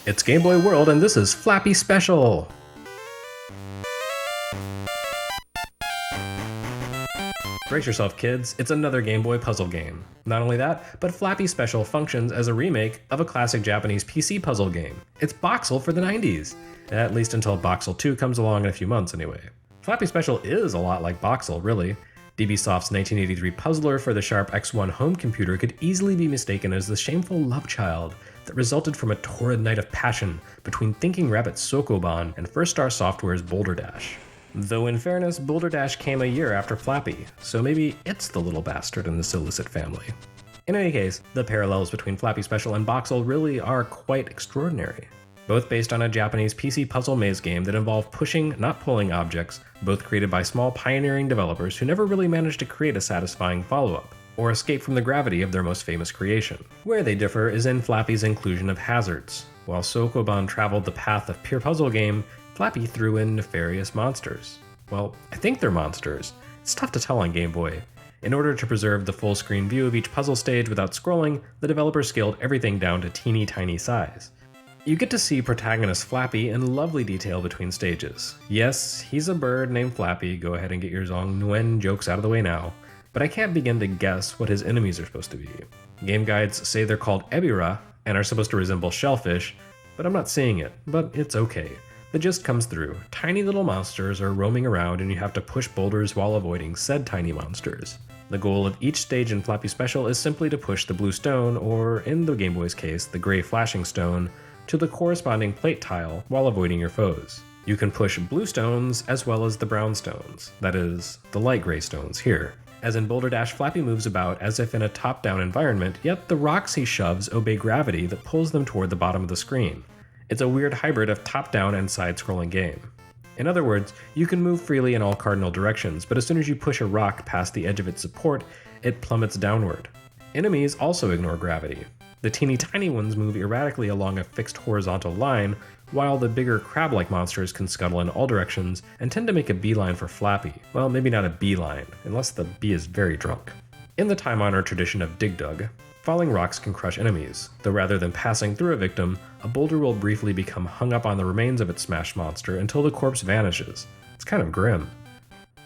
It's Game Boy World, and this is Flappy Special! Brace yourself, kids, it's another Game Boy puzzle game. Not only that, but Flappy Special functions as a remake of a classic Japanese PC puzzle game. It's Boxel for the 90s, at least until Boxel 2 comes along in a few months anyway. Flappy Special is a lot like Boxel, really. DB Soft's 1983 puzzler for the Sharp X1 home computer could easily be mistaken as the shameful love child that resulted from a torrid night of passion between Thinking Rabbit's Sokoban and First Star Software's Boulder Dash. Though in fairness, Boulder Dash came a year after Flappy, so maybe it's the little bastard in the Solicit family. In any case, the parallels between Flappy Special and Boxel really are quite extraordinary. Both based on a Japanese PC puzzle maze game that involved pushing, not pulling objects, both created by small pioneering developers who never really managed to create a satisfying follow-up, or escape from the gravity of their most famous creation. Where they differ is in Flappy's inclusion of hazards. While Sokoban traveled the path of pure puzzle game, Flappy threw in nefarious monsters. Well, I think they're monsters. It's tough to tell on Game Boy. In order to preserve the full screen view of each puzzle stage without scrolling, the developers scaled everything down to teeny tiny size. You get to see protagonist Flappy in lovely detail between stages. Yes, he's a bird named Flappy, go ahead and get your Zong Nguyen jokes out of the way now, but I can't begin to guess what his enemies are supposed to be. Game guides say they're called ebira and are supposed to resemble shellfish, but I'm not seeing it, but it's okay. The gist comes through. Tiny little monsters are roaming around and you have to push boulders while avoiding said tiny monsters. The goal of each stage in Flappy Special is simply to push the blue stone, or in the Game Boy's case, the gray flashing stone, to the corresponding plate tile while avoiding your foes. You can push blue stones as well as the brown stones, that is, the light gray stones here. As in Boulder Dash, Flappy moves about as if in a top-down environment, yet the rocks he shoves obey gravity that pulls them toward the bottom of the screen. It's a weird hybrid of top-down and side-scrolling game. In other words, you can move freely in all cardinal directions, but as soon as you push a rock past the edge of its support, it plummets downward. Enemies also ignore gravity. The teeny tiny ones move erratically along a fixed horizontal line, while the bigger crab-like monsters can scuttle in all directions and tend to make a beeline for Flappy. Well, maybe not a beeline, unless the bee is very drunk. In the time-honored tradition of Dig Dug, falling rocks can crush enemies, though rather than passing through a victim, a boulder will briefly become hung up on the remains of its smashed monster until the corpse vanishes. It's kind of grim.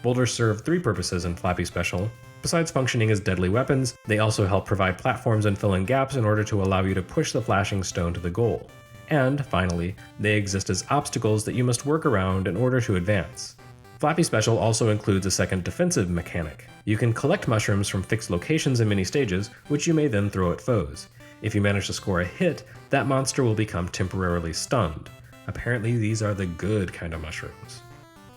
Boulders serve three purposes in Flappy Special. Besides functioning as deadly weapons, they also help provide platforms and fill in gaps in order to allow you to push the flashing stone to the goal. And, finally, they exist as obstacles that you must work around in order to advance. Flappy Special also includes a second defensive mechanic. You can collect mushrooms from fixed locations in many stages, which you may then throw at foes. If you manage to score a hit, that monster will become temporarily stunned. Apparently these are the good kind of mushrooms.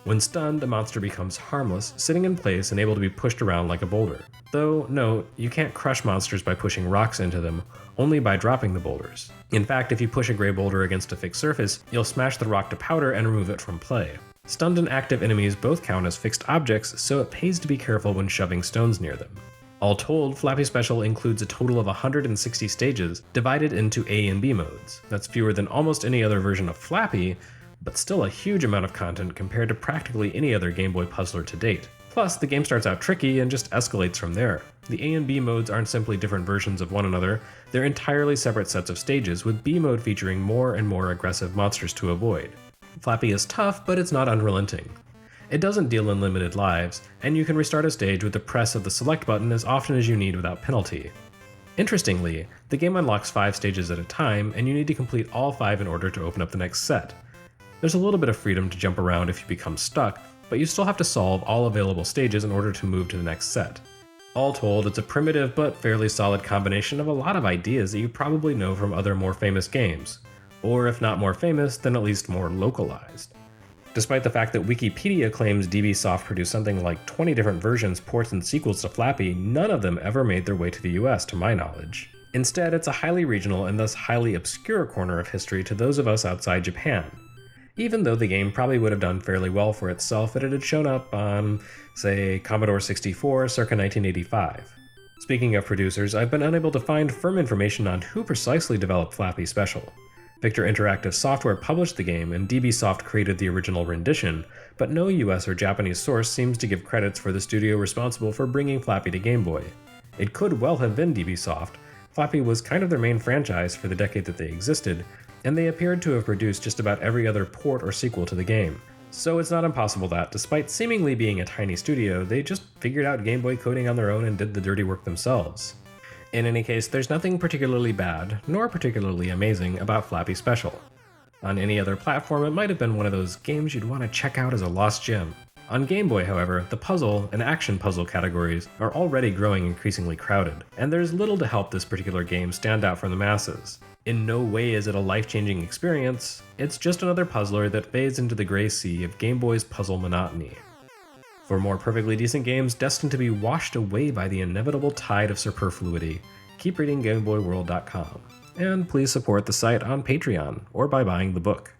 When stunned, a monster becomes harmless, sitting in place and able to be pushed around like a boulder. Though, note, you can't crush monsters by pushing rocks into them, only by dropping the boulders. In fact, if you push a gray boulder against a fixed surface, you'll smash the rock to powder and remove it from play. Stunned and active enemies both count as fixed objects, so it pays to be careful when shoving stones near them. All told, Flappy Special includes a total of 160 stages, divided into A and B modes. That's fewer than almost any other version of Flappy, but still a huge amount of content compared to practically any other Game Boy puzzler to date. Plus, the game starts out tricky and just escalates from there. The A and B modes aren't simply different versions of one another, they're entirely separate sets of stages, with B mode featuring more and more aggressive monsters to avoid. Flappy is tough, but it's not unrelenting. It doesn't deal in limited lives, and you can restart a stage with the press of the select button as often as you need without penalty. Interestingly, the game unlocks 5 stages at a time, and you need to complete all 5 in order to open up the next set. There's a little bit of freedom to jump around if you become stuck, but you still have to solve all available stages in order to move to the next set. All told, it's a primitive but fairly solid combination of a lot of ideas that you probably know from other more famous games. Or if not more famous, then at least more localized. Despite the fact that Wikipedia claims DB Soft produced something like 20 different versions, ports, and sequels to Flappy, none of them ever made their way to the US to my knowledge. Instead, it's a highly regional and thus highly obscure corner of history to those of us outside Japan. Even though the game probably would have done fairly well for itself if it had shown up on, say, Commodore 64 circa 1985. Speaking of producers, I've been unable to find firm information on who precisely developed Flappy Special. Victor Interactive Software published the game and DB Soft created the original rendition, but no US or Japanese source seems to give credits for the studio responsible for bringing Flappy to Game Boy. It could well have been DB Soft. Flappy was kind of their main franchise for the decade that they existed, and they appeared to have produced just about every other port or sequel to the game. So it's not impossible that, despite seemingly being a tiny studio, they just figured out Game Boy coding on their own and did the dirty work themselves. In any case, there's nothing particularly bad, nor particularly amazing about Flappy Special. On any other platform, it might have been one of those games you'd want to check out as a lost gem. On Game Boy, however, the puzzle and action puzzle categories are already growing increasingly crowded, and there's little to help this particular game stand out from the masses. In no way is it a life-changing experience, it's just another puzzler that fades into the gray sea of Game Boy's puzzle monotony. For more perfectly decent games destined to be washed away by the inevitable tide of superfluity, keep reading GameBoyWorld.com. And please support the site on Patreon or by buying the book.